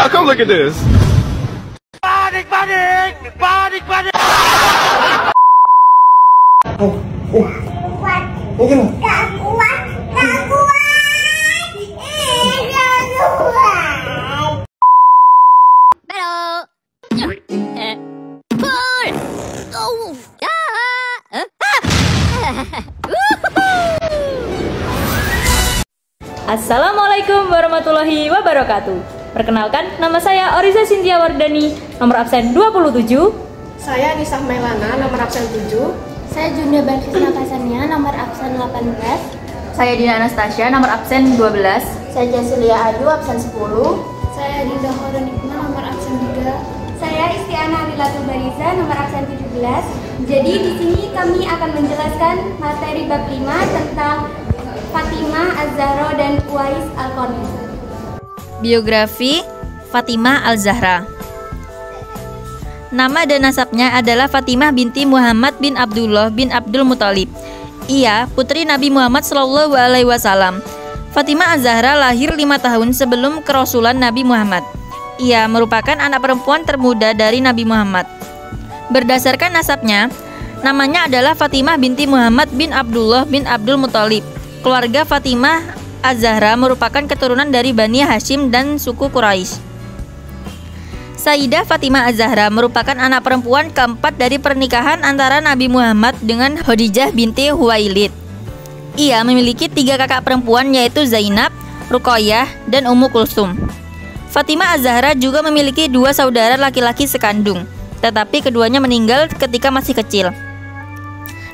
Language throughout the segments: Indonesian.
Now come look at this. Panik, panik, panik, panik. Assalamualaikum warahmatullahi wabarakatuh. Perkenalkan, nama saya Oriza Cynthia Wardani, nomor absen 27. Saya Nisa Melana, nomor absen 7. Saya Junda Barkisna Kasania, nomor absen 18. Saya Dina Anastasia, nomor absen 12. Saya Jasilia Adu, absen 10. Saya Dinda Horonigma, nomor absen 3. Saya Istiana Arilatul Bariza, nomor absen 17. Jadi di sini kami akan menjelaskan materi bab 5 tentang Fatimah Az-Zahra dan Uwais Al-Qarni. Biografi Fatimah Al-Zahra. Nama dan nasabnya adalah Fatimah binti Muhammad bin Abdullah bin Abdul Muthalib. Ia putri Nabi Muhammad SAW. Fatimah Az-Zahra lahir 5 tahun sebelum kerasulan Nabi Muhammad. Ia merupakan anak perempuan termuda dari Nabi Muhammad. Berdasarkan nasabnya, namanya adalah Fatimah binti Muhammad bin Abdullah bin Abdul Muthalib. Keluarga Fatimah Az-Zahra merupakan keturunan dari Bani Hashim dan suku Quraisy. Sayyidah Fatimah Az-Zahra merupakan anak perempuan keempat dari pernikahan antara Nabi Muhammad dengan Khadijah binti Huwailid. Ia memiliki 3 kakak perempuan, yaitu Zainab, Ruqayyah, dan Ummu Kulsum. Fatimah Az-Zahra juga memiliki 2 saudara laki-laki sekandung, tetapi keduanya meninggal ketika masih kecil.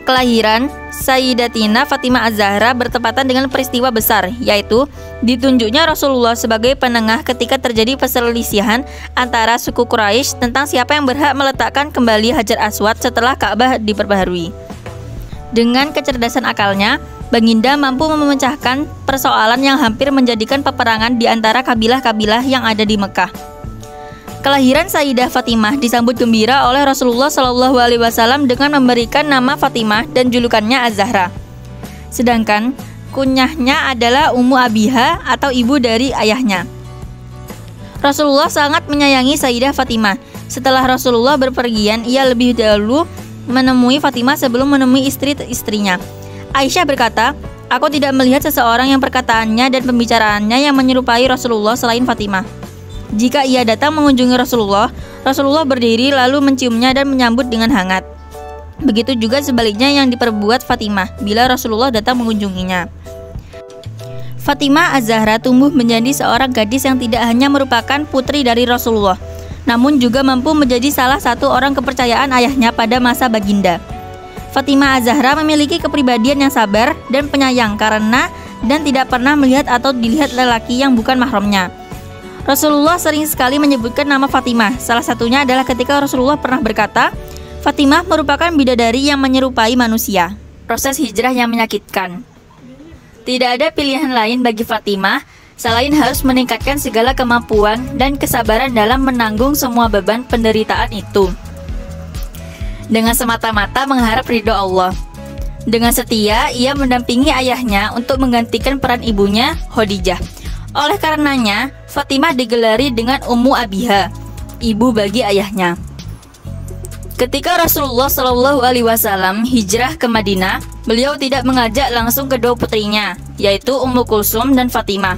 Kelahiran Sayyidatina Fatimah Az-Zahra bertepatan dengan peristiwa besar, yaitu ditunjuknya Rasulullah sebagai penengah ketika terjadi perselisihan antara suku Quraisy tentang siapa yang berhak meletakkan kembali Hajar Aswad setelah Ka'bah diperbaharui. Dengan kecerdasan akalnya, Baginda mampu memecahkan persoalan yang hampir menjadikan peperangan di antara kabilah-kabilah yang ada di Mekah. Kelahiran Sayyidah Fatimah disambut gembira oleh Rasulullah SAW dengan memberikan nama Fatimah dan julukannya Az-Zahra. Sedangkan kunyahnya adalah Ummu Abiha atau ibu dari ayahnya. Rasulullah sangat menyayangi Sayyidah Fatimah. Setelah Rasulullah berpergian, ia lebih dahulu menemui Fatimah sebelum menemui istri-istrinya. Aisyah berkata, "Aku tidak melihat seseorang yang perkataannya dan pembicaraannya yang menyerupai Rasulullah selain Fatimah. Jika ia datang mengunjungi Rasulullah, Rasulullah berdiri lalu menciumnya dan menyambut dengan hangat. Begitu juga sebaliknya yang diperbuat Fatimah bila Rasulullah datang mengunjunginya." Fatimah Az-Zahra tumbuh menjadi seorang gadis yang tidak hanya merupakan putri dari Rasulullah, namun juga mampu menjadi salah satu orang kepercayaan ayahnya pada masa baginda. Fatimah Az-Zahra memiliki kepribadian yang sabar dan penyayang karena dan tidak pernah melihat atau dilihat lelaki yang bukan mahramnya. Rasulullah sering sekali menyebutkan nama Fatimah. Salah satunya adalah ketika Rasulullah pernah berkata, "Fatimah merupakan bidadari yang menyerupai manusia." Proses hijrah yang menyakitkan. Tidak ada pilihan lain bagi Fatimah selain harus meningkatkan segala kemampuan dan kesabaran dalam menanggung semua beban penderitaan itu. Dengan semata-mata mengharap ridho Allah. Dengan setia, ia mendampingi ayahnya untuk menggantikan peran ibunya, Khadijah. Oleh karenanya, Fatimah digelari dengan Ummu Abiha, ibu bagi ayahnya. Ketika Rasulullah SAW hijrah ke Madinah, beliau tidak mengajak langsung kedua putrinya, yaitu Ummu Kulsum dan Fatimah.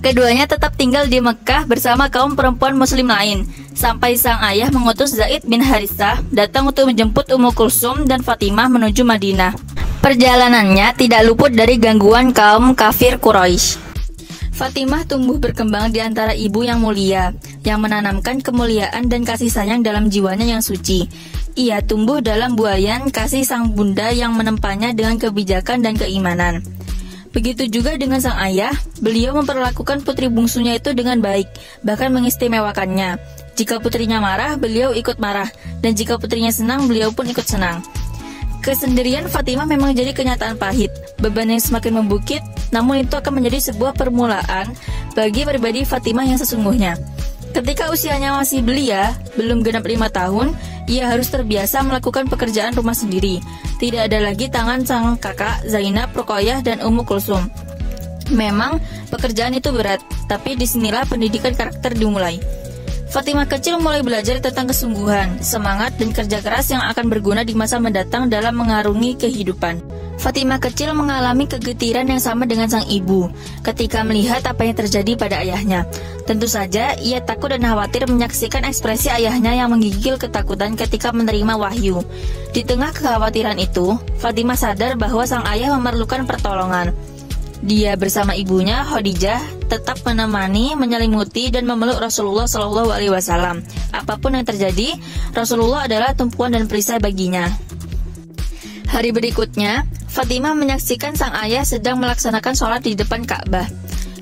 Keduanya tetap tinggal di Mekah bersama kaum perempuan muslim lain, sampai sang ayah mengutus Zaid bin Harithah datang untuk menjemput Ummu Kulsum dan Fatimah menuju Madinah. Perjalanannya tidak luput dari gangguan kaum kafir Quraisy. Fatimah tumbuh berkembang di antara ibu yang mulia, yang menanamkan kemuliaan dan kasih sayang dalam jiwanya yang suci. Ia tumbuh dalam buayan kasih sang bunda yang menempanya dengan kebijakan dan keimanan. Begitu juga dengan sang ayah, beliau memperlakukan putri bungsunya itu dengan baik, bahkan mengistimewakannya. Jika putrinya marah, beliau ikut marah, dan jika putrinya senang, beliau pun ikut senang. Kesendirian Fatimah memang jadi kenyataan pahit, beban yang semakin membukit, namun itu akan menjadi sebuah permulaan bagi pribadi Fatimah yang sesungguhnya. Ketika usianya masih belia, belum genap 5 tahun, ia harus terbiasa melakukan pekerjaan rumah sendiri. Tidak ada lagi tangan sang kakak Zainab, Ruqayyah, dan Ummu Kulsum. Memang Pekerjaan itu berat, tapi disinilah pendidikan karakter dimulai. Fatimah kecil mulai belajar tentang kesungguhan, semangat, dan kerja keras yang akan berguna di masa mendatang dalam mengarungi kehidupan. Fatimah kecil mengalami kegetiran yang sama dengan sang ibu ketika melihat apa yang terjadi pada ayahnya. Tentu saja, ia takut dan khawatir menyaksikan ekspresi ayahnya yang menggigil ketakutan ketika menerima wahyu. Di tengah kekhawatiran itu, Fatimah sadar bahwa sang ayah memerlukan pertolongan. Dia bersama ibunya, Khadijah, tetap menemani, menyelimuti, dan memeluk Rasulullah SAW. Apapun yang terjadi, Rasulullah adalah tumpuan dan perisai baginya. Hari berikutnya, Fatimah menyaksikan sang ayah sedang melaksanakan sholat di depan Ka'bah.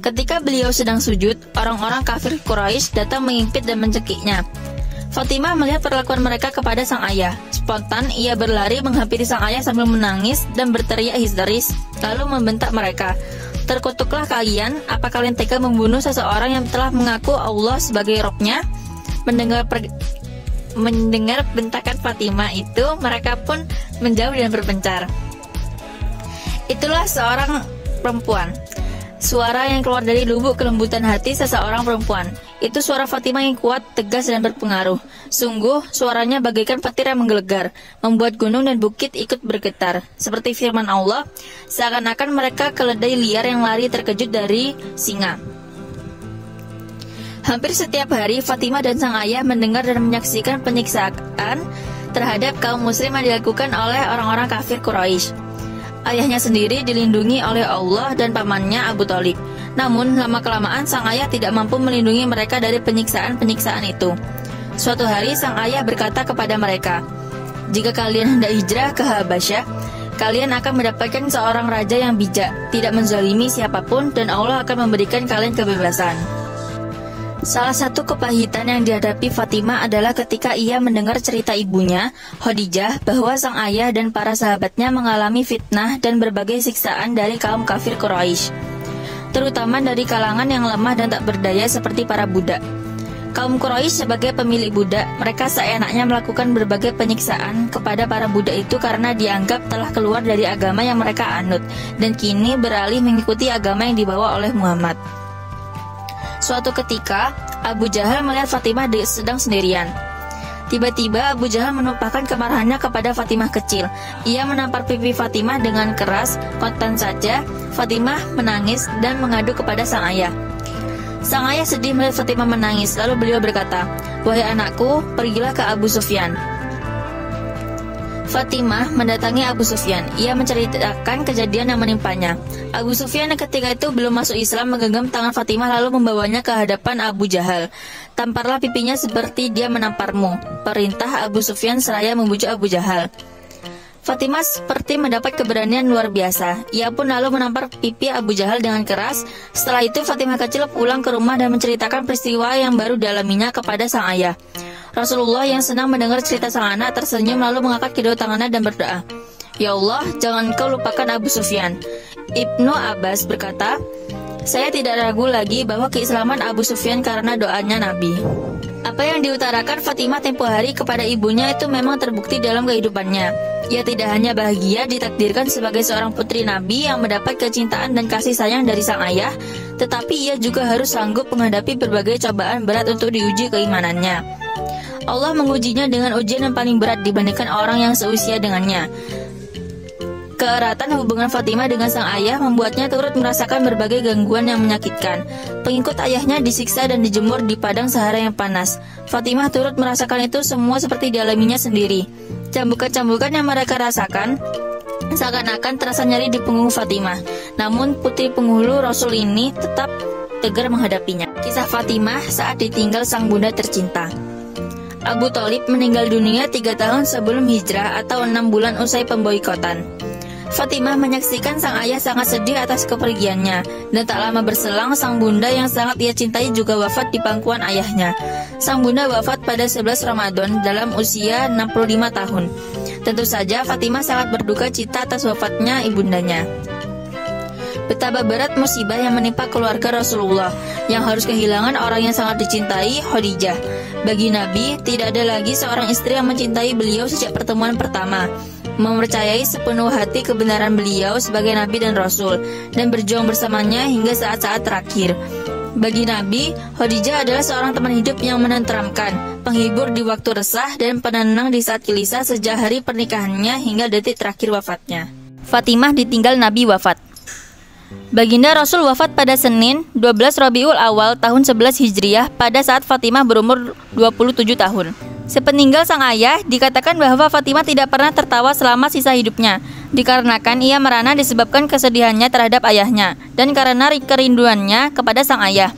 Ketika beliau sedang sujud, orang-orang kafir Quraisy datang mengimpit dan mencekiknya. Fatimah melihat perlakuan mereka kepada sang ayah. Spontan, ia berlari menghampiri sang ayah sambil menangis dan berteriak histeris, lalu membentak mereka. "Terkutuklah kalian, apa kalian tega membunuh seseorang yang telah mengaku Allah sebagai Robnya?" Mendengar bentakan Fatimah itu, mereka pun menjauh dan berpencar. Itulah seorang perempuan. Suara yang keluar dari lubuk kelembutan hati seseorang perempuan. Itu suara Fatimah yang kuat, tegas, dan berpengaruh. Sungguh, suaranya bagaikan petir yang menggelegar, membuat gunung dan bukit ikut bergetar. Seperti firman Allah, seakan-akan mereka keledai liar yang lari terkejut dari singa. Hampir setiap hari, Fatimah dan sang ayah mendengar dan menyaksikan penyiksaan terhadap kaum muslim yang dilakukan oleh orang-orang kafir Quraisy. Ayahnya sendiri dilindungi oleh Allah dan pamannya Abu Thalib. Namun, lama-kelamaan sang ayah tidak mampu melindungi mereka dari penyiksaan-penyiksaan itu. Suatu hari, sang ayah berkata kepada mereka, "Jika kalian hendak hijrah ke Habasyah, kalian akan mendapatkan seorang raja yang bijak, tidak menzalimi siapapun, dan Allah akan memberikan kalian kebebasan." Salah satu kepahitan yang dihadapi Fatimah adalah ketika ia mendengar cerita ibunya, Khadijah, bahwa sang ayah dan para sahabatnya mengalami fitnah dan berbagai siksaan dari kaum kafir Quraisy, terutama dari kalangan yang lemah dan tak berdaya seperti para budak. Kaum Quraisy sebagai pemilik budak, mereka seenaknya melakukan berbagai penyiksaan kepada para budak itu karena dianggap telah keluar dari agama yang mereka anut, dan kini beralih mengikuti agama yang dibawa oleh Muhammad. Suatu ketika, Abu Jahal melihat Fatimah sedang sendirian. Tiba-tiba Abu Jahal menumpahkan kemarahannya kepada Fatimah kecil. Ia menampar pipi Fatimah dengan keras. Kontan saja, Fatimah menangis dan mengadu kepada sang ayah. Sang ayah sedih melihat Fatimah menangis. Lalu beliau berkata, "Wahai anakku, pergilah ke Abu Sufyan." Fatimah mendatangi Abu Sufyan. Ia menceritakan kejadian yang menimpanya. Abu Sufyan yang ketika itu belum masuk Islam menggenggam tangan Fatimah lalu membawanya ke hadapan Abu Jahal. "Tamparlah pipinya seperti dia menamparmu," perintah Abu Sufyan seraya membujuk Abu Jahal. Fatimah seperti mendapat keberanian luar biasa. Ia pun lalu menampar pipi Abu Jahal dengan keras. Setelah itu Fatimah kecil pulang ke rumah dan menceritakan peristiwa yang baru dialaminya kepada sang ayah. Rasulullah yang senang mendengar cerita sang anak tersenyum lalu mengangkat kedua tangannya dan berdoa, "Ya Allah, jangan Engkau lupakan Abu Sufyan." Ibnu Abbas berkata, "Saya tidak ragu lagi bahwa keislaman Abu Sufyan karena doanya Nabi." Apa yang diutarakan Fatimah tempo hari kepada ibunya itu memang terbukti dalam kehidupannya. Ia tidak hanya bahagia ditakdirkan sebagai seorang putri Nabi yang mendapat kecintaan dan kasih sayang dari sang ayah, tetapi ia juga harus sanggup menghadapi berbagai cobaan berat untuk diuji keimanannya. Allah mengujinya dengan ujian yang paling berat dibandingkan orang yang seusia dengannya. Keeratan hubungan Fatimah dengan sang ayah membuatnya turut merasakan berbagai gangguan yang menyakitkan. Pengikut ayahnya disiksa dan dijemur di padang Sahara yang panas. Fatimah turut merasakan itu semua seperti dialaminya sendiri. Cambukan-cambukan yang mereka rasakan seakan-akan terasa nyeri di punggung Fatimah. Namun putri penghulu Rasul ini tetap tegar menghadapinya. Kisah Fatimah saat ditinggal sang bunda tercinta. Abu Thalib meninggal dunia 3 tahun sebelum hijrah atau 6 bulan usai pemboikotan. Fatimah menyaksikan sang ayah sangat sedih atas kepergiannya, dan tak lama berselang sang bunda yang sangat ia cintai juga wafat di pangkuan ayahnya. Sang bunda wafat pada 11 Ramadan dalam usia 65 tahun. Tentu saja Fatimah sangat berduka cita atas wafatnya ibundanya. Betapa berat musibah yang menimpa keluarga Rasulullah yang harus kehilangan orang yang sangat dicintai, Khadijah. Bagi Nabi, tidak ada lagi seorang istri yang mencintai beliau sejak pertemuan pertama. mempercayai sepenuh hati kebenaran beliau sebagai Nabi dan Rasul, dan berjuang bersamanya hingga saat-saat terakhir. Bagi Nabi, Khadijah adalah seorang teman hidup yang menenteramkan, penghibur di waktu resah, dan penenang di saat gelisah sejak hari pernikahannya hingga detik terakhir wafatnya. Fatimah ditinggal Nabi wafat. Baginda Rasul wafat pada Senin 12 Rabiul Awal tahun 11 Hijriah pada saat Fatimah berumur 27 tahun. Sepeninggal sang ayah, dikatakan bahwa Fatimah tidak pernah tertawa selama sisa hidupnya, dikarenakan ia merana disebabkan kesedihannya terhadap ayahnya, dan karena kerinduannya kepada sang ayah.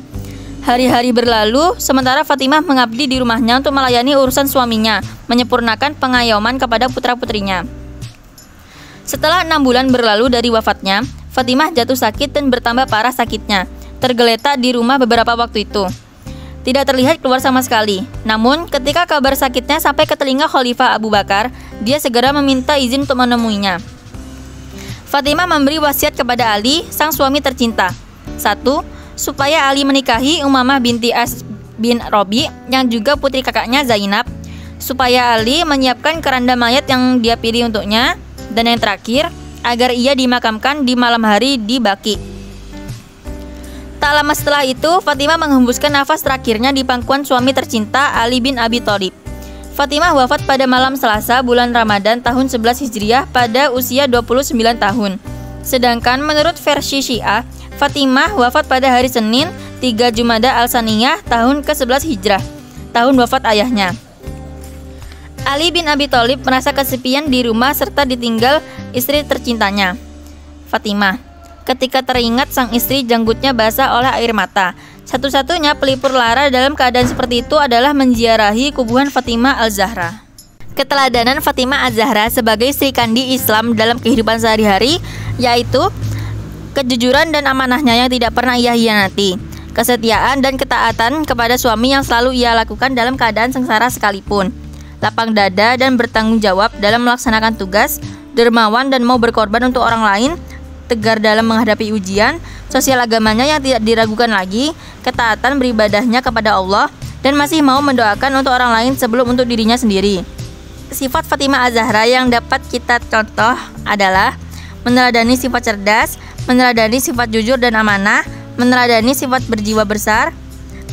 Hari-hari berlalu, sementara Fatimah mengabdi di rumahnya untuk melayani urusan suaminya, menyempurnakan pengayoman kepada putra-putrinya. Setelah 6 bulan berlalu dari wafatnya, Fatimah jatuh sakit dan bertambah parah sakitnya, tergeletak di rumah beberapa waktu itu. Tidak terlihat keluar sama sekali. Namun, ketika kabar sakitnya sampai ke telinga Khalifah Abu Bakar, dia segera meminta izin untuk menemuinya. Fatimah memberi wasiat kepada Ali, sang suami tercinta. 1. Supaya Ali menikahi Umamah binti As bin Robi, yang juga putri kakaknya Zainab. Supaya Ali menyiapkan keranda mayat yang dia pilih untuknya. Dan yang terakhir, agar ia dimakamkan di malam hari di Baqi. Tak lama setelah itu, Fatimah menghembuskan nafas terakhirnya di pangkuan suami tercinta Ali bin Abi Thalib. Fatimah wafat pada malam Selasa bulan Ramadan tahun 11 Hijriah pada usia 29 tahun. Sedangkan menurut versi Syiah, Fatimah wafat pada hari Senin 3 Jumada Al-Saniyah tahun ke-11 Hijrah, tahun wafat ayahnya. Ali bin Abi Thalib merasa kesepian di rumah serta ditinggal istri tercintanya, Fatimah. Ketika teringat sang istri janggutnya basah oleh air mata, satu-satunya pelipur lara dalam keadaan seperti itu adalah menziarahi kuburan Fatimah Al-Zahra. Keteladanan Fatimah Al-Zahra sebagai Sri Kandi Islam dalam kehidupan sehari-hari, yaitu kejujuran dan amanahnya yang tidak pernah ia hianati, kesetiaan dan ketaatan kepada suami yang selalu ia lakukan dalam keadaan sengsara sekalipun, lapang dada dan bertanggung jawab dalam melaksanakan tugas, dermawan dan mau berkorban untuk orang lain, tegar dalam menghadapi ujian, sosial agamanya yang tidak diragukan lagi, ketaatan beribadahnya kepada Allah, dan masih mau mendoakan untuk orang lain sebelum untuk dirinya sendiri. Sifat Fatimah Az-Zahra yang dapat kita contoh adalah meneladani sifat cerdas, meneladani sifat jujur dan amanah, meneladani sifat berjiwa besar,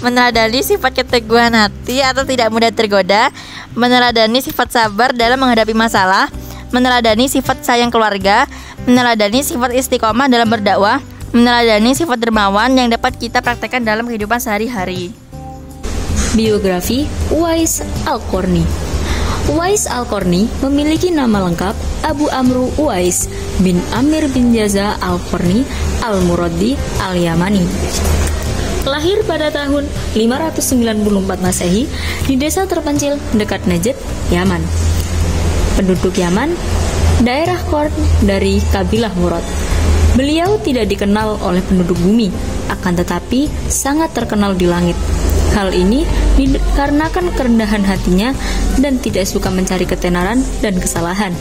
meneladani sifat keteguhan hati atau tidak mudah tergoda, meneladani sifat sabar dalam menghadapi masalah, meneladani sifat sayang keluarga, meneladani sifat istiqomah dalam berdakwah, meneladani sifat dermawan yang dapat kita praktekkan dalam kehidupan sehari-hari. Biografi Uwais Al-Qarni. Uwais Al-Qarni memiliki nama lengkap Abu Amru Uwais bin Amir bin Jaza Al-Qarni Al-Muradi Al-Yamani. Lahir pada tahun 594 Masehi di desa terpencil dekat Najd, Yaman. Penduduk Yaman, daerah Qarn dari kabilah Murad. Beliau tidak dikenal oleh penduduk bumi, akan tetapi sangat terkenal di langit. Hal ini dikarenakan kerendahan hatinya dan tidak suka mencari ketenaran dan kesalahan,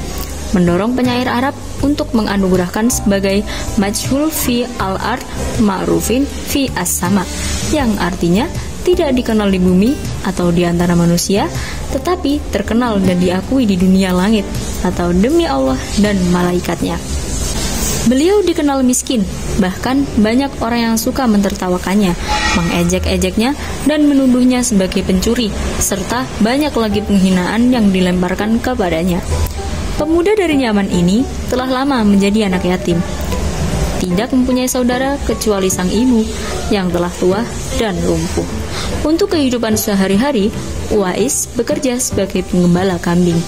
mendorong penyair Arab untuk menganugerahkan sebagai majhul fi al-ard ma'rufin fi as-sama, yang artinya tidak dikenal di bumi atau di antara manusia, tetapi terkenal dan diakui di dunia langit atau demi Allah dan malaikatnya. Beliau dikenal miskin, bahkan banyak orang yang suka mentertawakannya, mengejek-ejeknya dan menuduhnya sebagai pencuri, serta banyak lagi penghinaan yang dilemparkan kepadanya. Pemuda dari Yaman ini telah lama menjadi anak yatim. Tidak mempunyai saudara kecuali sang ibu yang telah tua dan lumpuh. Untuk kehidupan sehari-hari, Uwais bekerja sebagai penggembala kambing.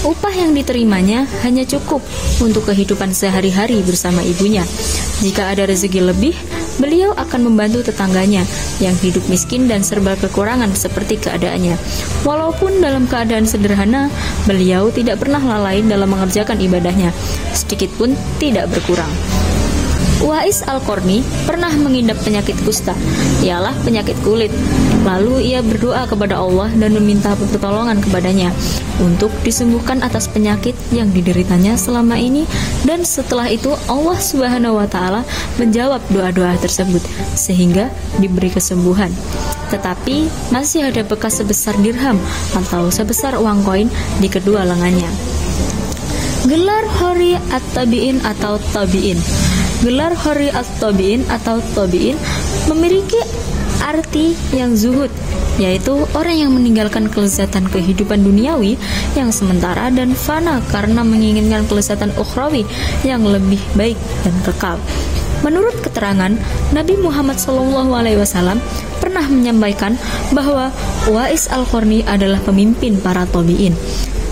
Upah yang diterimanya hanya cukup untuk kehidupan sehari-hari bersama ibunya. Jika ada rezeki lebih, beliau akan membantu tetangganya yang hidup miskin dan serba kekurangan seperti keadaannya. Walaupun dalam keadaan sederhana, beliau tidak pernah lalai dalam mengerjakan ibadahnya, sedikit pun tidak berkurang. Uwais Al-Qarni pernah mengidap penyakit kusta, ialah penyakit kulit. Lalu ia berdoa kepada Allah dan meminta pertolongan kepadanya untuk disembuhkan atas penyakit yang dideritanya selama ini, dan setelah itu Allah Subhanahu wa Ta'ala menjawab doa-doa tersebut sehingga diberi kesembuhan. Tetapi masih ada bekas sebesar dirham atau sebesar uang koin di kedua lengannya. Gelar Hori At-Tabi'in atau Tabi'in. Gelar Hori At-Tabi'in atau Tabi'in memiliki arti yang zuhud, yaitu orang yang meninggalkan kelezatan kehidupan duniawi yang sementara dan fana karena menginginkan kelezatan ukhrawi yang lebih baik dan kekal. Menurut keterangan, Nabi Muhammad SAW pernah menyampaikan bahwa Uwais Al-Qarni adalah pemimpin para tabi'in.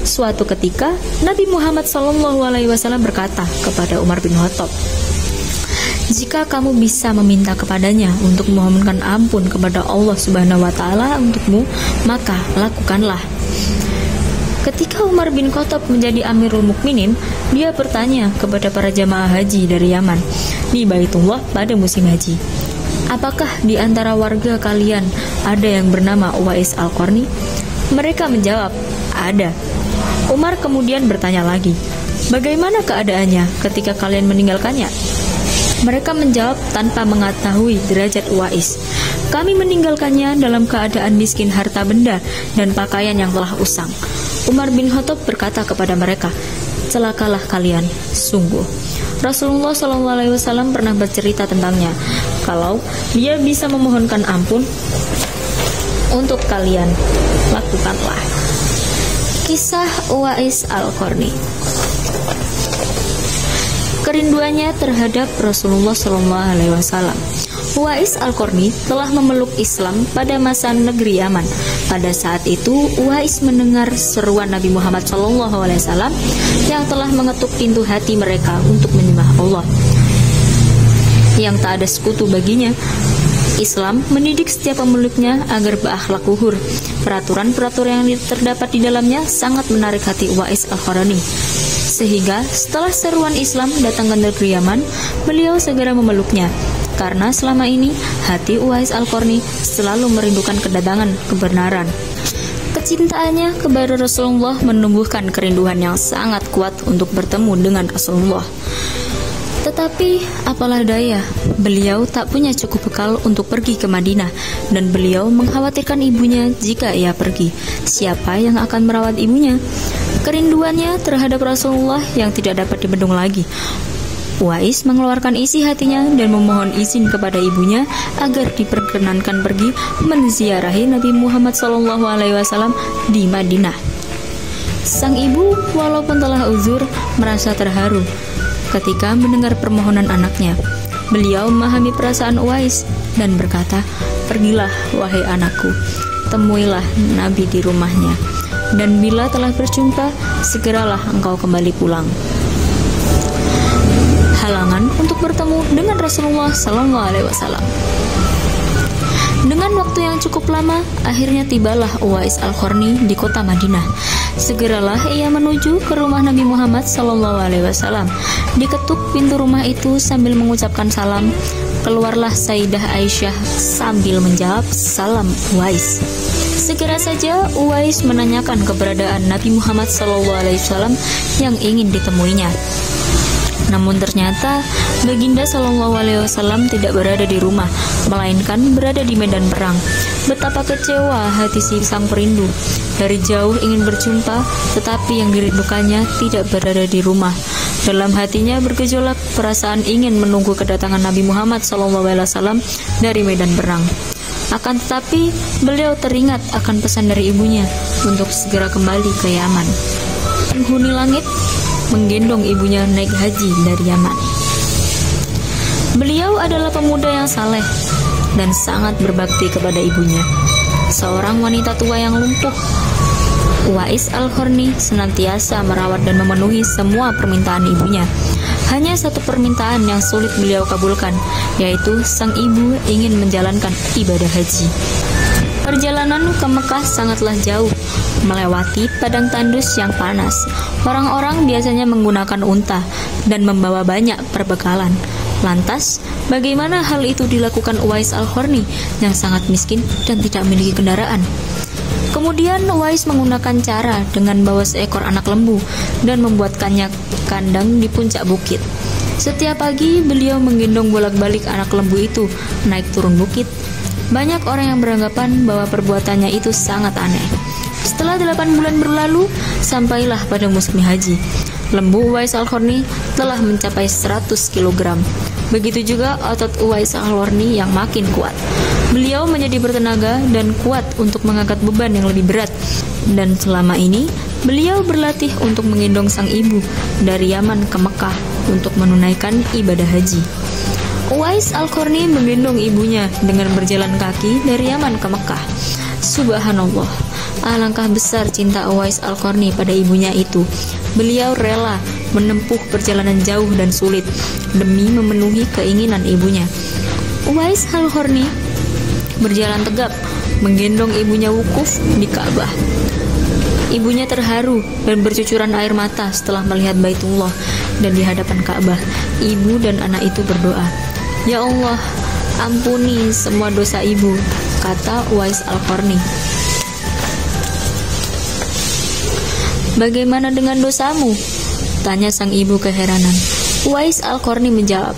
Suatu ketika, Nabi Muhammad SAW berkata kepada Umar bin Khattab, "Jika kamu bisa meminta kepadanya untuk memohonkan ampun kepada Allah Subhanahu wa Ta'ala untukmu, maka lakukanlah." Ketika Umar bin Khattab menjadi Amirul Mukminin, dia bertanya kepada para jamaah haji dari Yaman di Baitullah pada musim haji, "Apakah di antara warga kalian ada yang bernama Uwais Al-Qarni?" Mereka menjawab, "Ada." Umar kemudian bertanya lagi, "Bagaimana keadaannya ketika kalian meninggalkannya?" Mereka menjawab tanpa mengetahui derajat Uwais, "Kami meninggalkannya dalam keadaan miskin harta benda dan pakaian yang telah usang." Umar bin Khattab berkata kepada mereka, "Celakalah kalian, sungguh Rasulullah SAW pernah bercerita tentangnya, kalau dia bisa memohonkan ampun untuk kalian, lakukanlah." Kisah Uwais Al-Qarni. Kerinduannya terhadap Rasulullah SAW. Uwais Al-Qarni telah memeluk Islam pada masa negeri Yaman. Pada saat itu, Uwais mendengar seruan Nabi Muhammad SAW yang telah mengetuk pintu hati mereka untuk menyembah Allah yang tak ada sekutu baginya. Islam mendidik setiap pemeluknya agar berakhlak luhur. Peraturan-peraturan yang terdapat di dalamnya sangat menarik hati Uwais Al-Qarni. Sehingga setelah seruan Islam datang ke negeri Yaman, beliau segera memeluknya. Karena selama ini hati Uwais Al-Qarni selalu merindukan kedatangan kebenaran. Kecintaannya kepada Rasulullah menumbuhkan kerinduan yang sangat kuat untuk bertemu dengan Rasulullah. Tetapi apalah daya, beliau tak punya cukup bekal untuk pergi ke Madinah, dan beliau mengkhawatirkan ibunya jika ia pergi. Siapa yang akan merawat ibunya? Kerinduannya terhadap Rasulullah yang tidak dapat dibendung lagi. Uwais mengeluarkan isi hatinya dan memohon izin kepada ibunya agar diperkenankan pergi menziarahi Nabi Muhammad SAW di Madinah. Sang ibu walaupun telah uzur merasa terharu ketika mendengar permohonan anaknya. Beliau memahami perasaan Uwais dan berkata, "Pergilah wahai anakku, temuilah Nabi di rumahnya, dan bila telah berjumpa, segeralah engkau kembali pulang." Halangan untuk bertemu dengan Rasulullah SAW. Dengan waktu yang cukup lama, akhirnya tibalah Uwais Al-Qarni di kota Madinah. Segeralah ia menuju ke rumah Nabi Muhammad SAW. Diketuk pintu rumah itu sambil mengucapkan salam. Keluarlah Sayyidah Aisyah sambil menjawab salam Uwais. Segera saja Uwais menanyakan keberadaan Nabi Muhammad SAW yang ingin ditemuinya. Namun ternyata Baginda SAW tidak berada di rumah, melainkan berada di medan perang. Betapa kecewa hati si sang perindu. Dari jauh ingin berjumpa, tetapi yang dirindukannya tidak berada di rumah. Dalam hatinya bergejolak perasaan ingin menunggu kedatangan Nabi Muhammad SAW dari medan perang. Akan tetapi beliau teringat akan pesan dari ibunya untuk segera kembali ke Yaman. Penghuni langit menggendong ibunya naik haji dari Yaman. Beliau adalah pemuda yang saleh dan sangat berbakti kepada ibunya, seorang wanita tua yang lumpuh. Uwais Al-Qarni senantiasa merawat dan memenuhi semua permintaan ibunya. Hanya satu permintaan yang sulit beliau kabulkan, yaitu sang ibu ingin menjalankan ibadah haji. Perjalanan ke Mekah sangatlah jauh, melewati padang tandus yang panas. Orang-orang biasanya menggunakan unta dan membawa banyak perbekalan. Lantas, bagaimana hal itu dilakukan Uwais Al-Qarni yang sangat miskin dan tidak memiliki kendaraan? Kemudian Uwais menggunakan cara dengan bawa seekor anak lembu dan membuatkannya kandang di puncak bukit. Setiap pagi beliau menggendong bolak-balik anak lembu itu naik turun bukit. Banyak orang yang beranggapan bahwa perbuatannya itu sangat aneh. Setelah 8 bulan berlalu, sampailah pada musim haji. lembu Uwais Al-Qarni telah mencapai 100 kg. Begitu juga otot Uwais Al-Qarni yang makin kuat. Beliau menjadi bertenaga dan kuat untuk mengangkat beban yang lebih berat. Dan selama ini, beliau berlatih untuk menggendong sang ibu dari Yaman ke Mekah untuk menunaikan ibadah haji. Uwais Al-Qarni menggendong ibunya dengan berjalan kaki dari Yaman ke Mekah. Subhanallah, alangkah besar cinta Uwais Al-Qarni pada ibunya itu. Beliau rela menempuh perjalanan jauh dan sulit demi memenuhi keinginan ibunya. Uwais Al-Qarni berjalan tegap, menggendong ibunya wukuf di Ka'bah. Ibunya terharu dan bercucuran air mata setelah melihat Baitullah, dan di hadapan Ka'bah, ibu dan anak itu berdoa, "Ya Allah, ampuni semua dosa ibu," kata Uwais Al-Qarni. "Bagaimana dengan dosamu?" tanya sang ibu keheranan. Uwais Al-Qarni menjawab,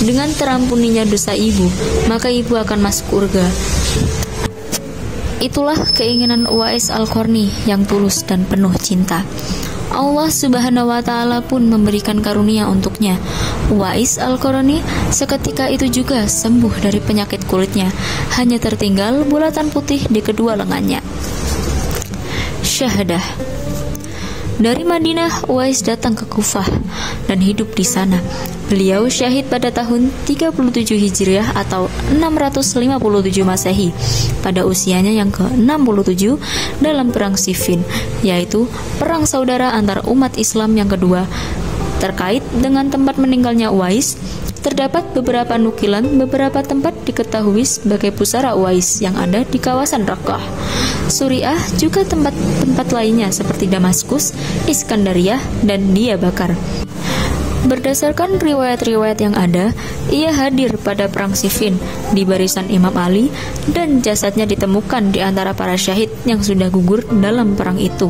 "Dengan terampuninya dosa ibu, maka ibu akan masuk surga." Itulah keinginan Uwais Al-Qarni yang tulus dan penuh cinta. Allah Subhanahu wa Ta'ala pun memberikan karunia untuknya. Uwais Al-Qarni seketika itu juga sembuh dari penyakit kulitnya, hanya tertinggal bulatan putih di kedua lengannya. Syahadah. Dari Madinah, Uwais datang ke Kufah dan hidup di sana. Beliau syahid pada tahun 37 Hijriah atau 657 Masehi pada usianya yang ke-67 dalam perang Siffin, yaitu perang saudara antar umat Islam yang kedua. Terkait dengan tempat meninggalnya Uwais, terdapat beberapa nukilan beberapa tempat diketahui sebagai pusara Uwais yang ada di kawasan Raqqah, Suriah, juga tempat-tempat lainnya seperti Damaskus, Iskandariyah, dan Diyarbakar. Berdasarkan riwayat-riwayat yang ada, ia hadir pada perang Siffin di barisan Imam Ali dan jasadnya ditemukan di antara para syahid yang sudah gugur dalam perang itu.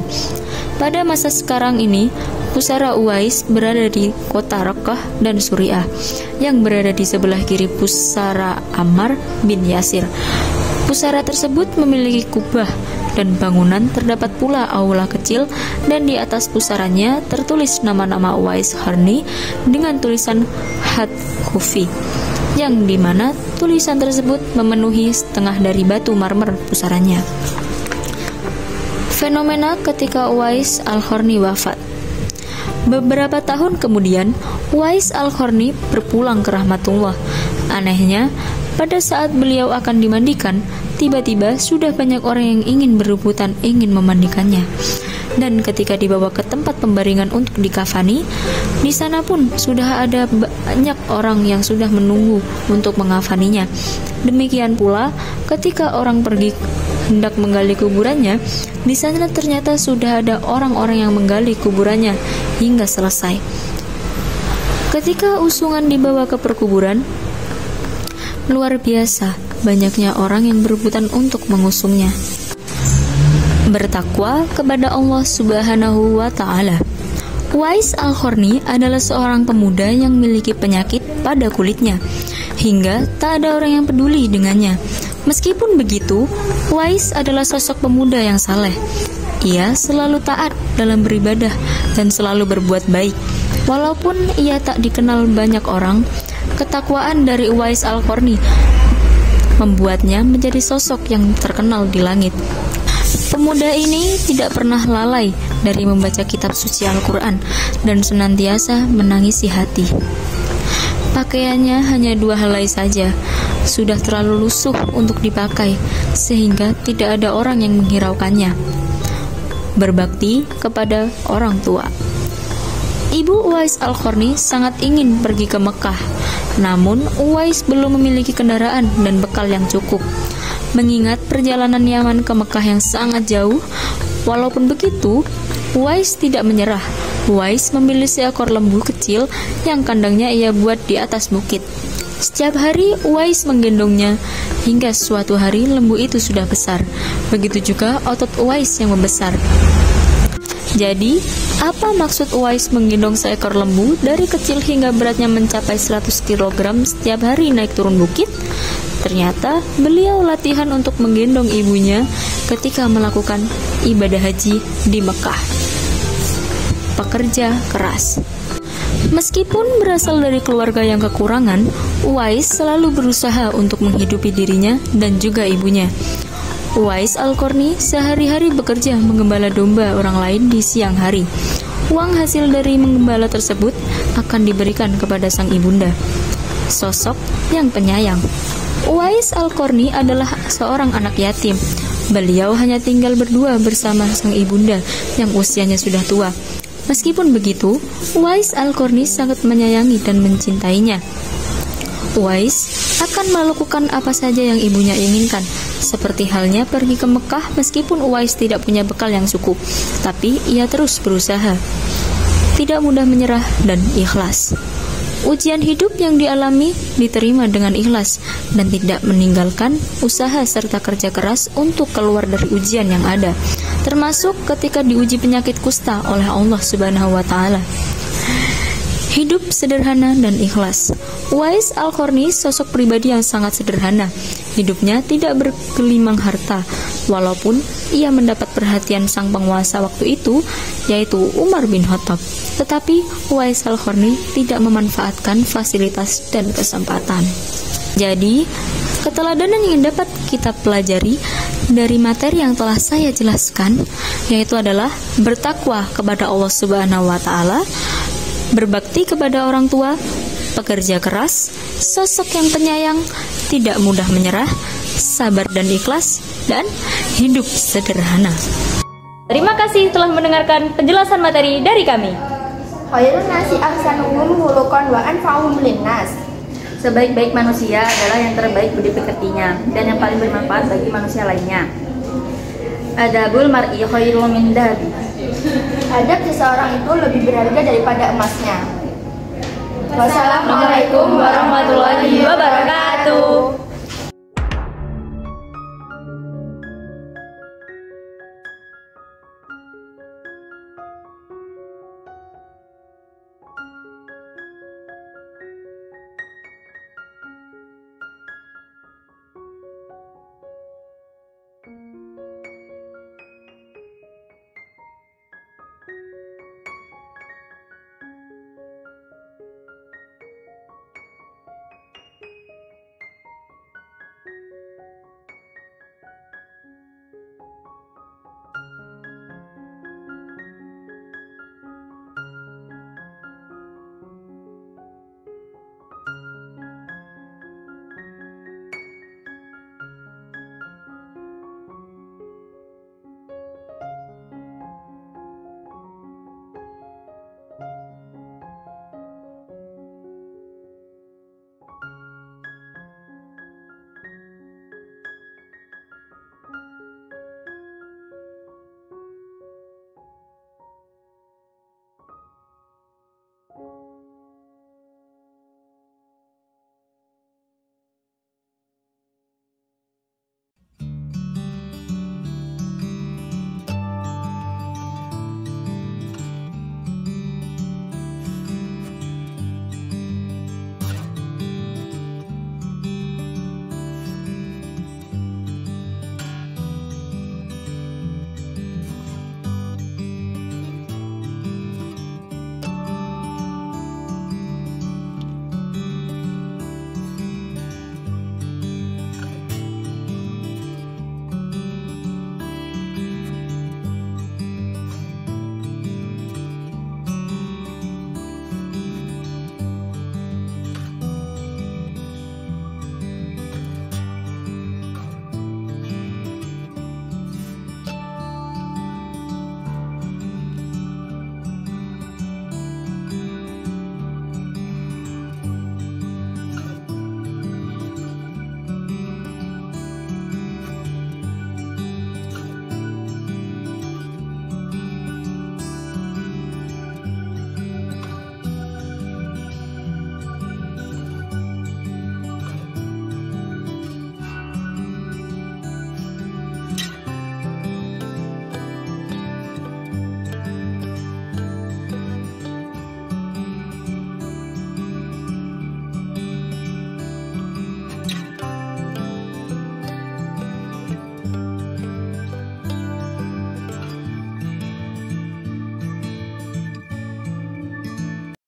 Pada masa sekarang ini, pusara Uwais berada di kota Raqqah dan Suriah, yang berada di sebelah kiri pusara Ammar bin Yasir. Pusara tersebut memiliki kubah dan bangunan, terdapat pula aula kecil, dan di atas pusaranya tertulis nama-nama Uwais Al-Qarni dengan tulisan Had Khufi, yang dimana tulisan tersebut memenuhi setengah dari batu marmer pusaranya. Fenomena ketika Uwais Al-Qarni wafat. Beberapa tahun kemudian, Uwais Al-Qarni berpulang ke rahmatullah. Anehnya, pada saat beliau akan dimandikan, tiba-tiba sudah banyak orang yang ingin berebutan ingin memandikannya. Dan ketika dibawa ke tempat pembaringan untuk dikafani, di sana pun sudah ada banyak orang yang sudah menunggu untuk mengafaninya. Demikian pula ketika orang pergi hendak menggali kuburannya, di sana ternyata sudah ada orang-orang yang menggali kuburannya hingga selesai. Ketika usungan dibawa ke perkuburan, luar biasa banyaknya orang yang berebutan untuk mengusungnya. Bertakwa kepada Allah Subhanahu wa Ta'ala. Uwais Al-Qarni adalah seorang pemuda yang memiliki penyakit pada kulitnya, hingga tak ada orang yang peduli dengannya. Meskipun begitu, Uwais adalah sosok pemuda yang saleh. Ia selalu taat dalam beribadah dan selalu berbuat baik. Walaupun ia tak dikenal banyak orang, ketakwaan dari Uwais Al-Qarni membuatnya menjadi sosok yang terkenal di langit. Pemuda ini tidak pernah lalai dari membaca kitab suci Al-Quran dan senantiasa menangisi hati. Pakaiannya hanya 2 helai saja, sudah terlalu lusuh untuk dipakai, sehingga tidak ada orang yang menghiraukannya. Berbakti kepada orang tua. Ibu Uwais Al-Qarni sangat ingin pergi ke Mekah, namun Uwais belum memiliki kendaraan dan bekal yang cukup. Mengingat perjalanan Yaman ke Mekah yang sangat jauh, walaupun begitu, Uwais tidak menyerah. Uwais memilih seekor lembu kecil yang kandangnya ia buat di atas bukit. Setiap hari Uwais menggendongnya, hingga suatu hari lembu itu sudah besar. Begitu juga otot Uwais yang membesar. Jadi, apa maksud Uwais menggendong seekor lembu dari kecil hingga beratnya mencapai 100 kg setiap hari naik turun bukit? Ternyata beliau latihan untuk menggendong ibunya ketika melakukan ibadah haji di Mekah. pekerja keras. Meskipun berasal dari keluarga yang kekurangan, Uwais selalu berusaha untuk menghidupi dirinya dan juga ibunya. Uwais Al-Qarni sehari-hari bekerja menggembala domba orang lain di siang hari. Uang hasil dari menggembala tersebut akan diberikan kepada sang ibunda. Sosok yang penyayang. Uwais Al-Qarni adalah seorang anak yatim. Beliau hanya tinggal berdua bersama sang ibunda yang usianya sudah tua. Meskipun begitu, Uwais Al-Qarni sangat menyayangi dan mencintainya. Uwais akan melakukan apa saja yang ibunya inginkan, seperti halnya pergi ke Mekah meskipun Uwais tidak punya bekal yang cukup, tapi ia terus berusaha. Tidak mudah menyerah dan ikhlas. Ujian hidup yang dialami diterima dengan ikhlas dan tidak meninggalkan usaha serta kerja keras untuk keluar dari ujian yang ada, termasuk ketika diuji penyakit kusta oleh Allah Subhanahu wa Ta'ala. Hidup sederhana dan ikhlas. Uwais Al-Qarni sosok pribadi yang sangat sederhana. Hidupnya tidak bergelimang harta, walaupun ia mendapat perhatian sang penguasa waktu itu, yaitu Umar bin Khattab. Tetapi Uwais Al-Qarni tidak memanfaatkan fasilitas dan kesempatan. Jadi, keteladanan yang dapat kita pelajari dari materi yang telah saya jelaskan, yaitu adalah bertakwa kepada Allah Subhanahu wa Ta'ala, berbakti kepada orang tua, pekerja keras, sosok yang penyayang, tidak mudah menyerah, sabar dan ikhlas, dan hidup sederhana. Terima kasih telah mendengarkan penjelasan materi dari kami. Khairun nasi ahsanuhum khuluqan wa anfa'uhum linnas. Sebaik-baik manusia adalah yang terbaik budi pekertinya dan yang paling bermanfaat bagi manusia lainnya. Adabul mar'i khairu min dahabi. Adab seseorang itu lebih berharga daripada emasnya. Wassalamualaikum warahmatullahi wabarakatuh.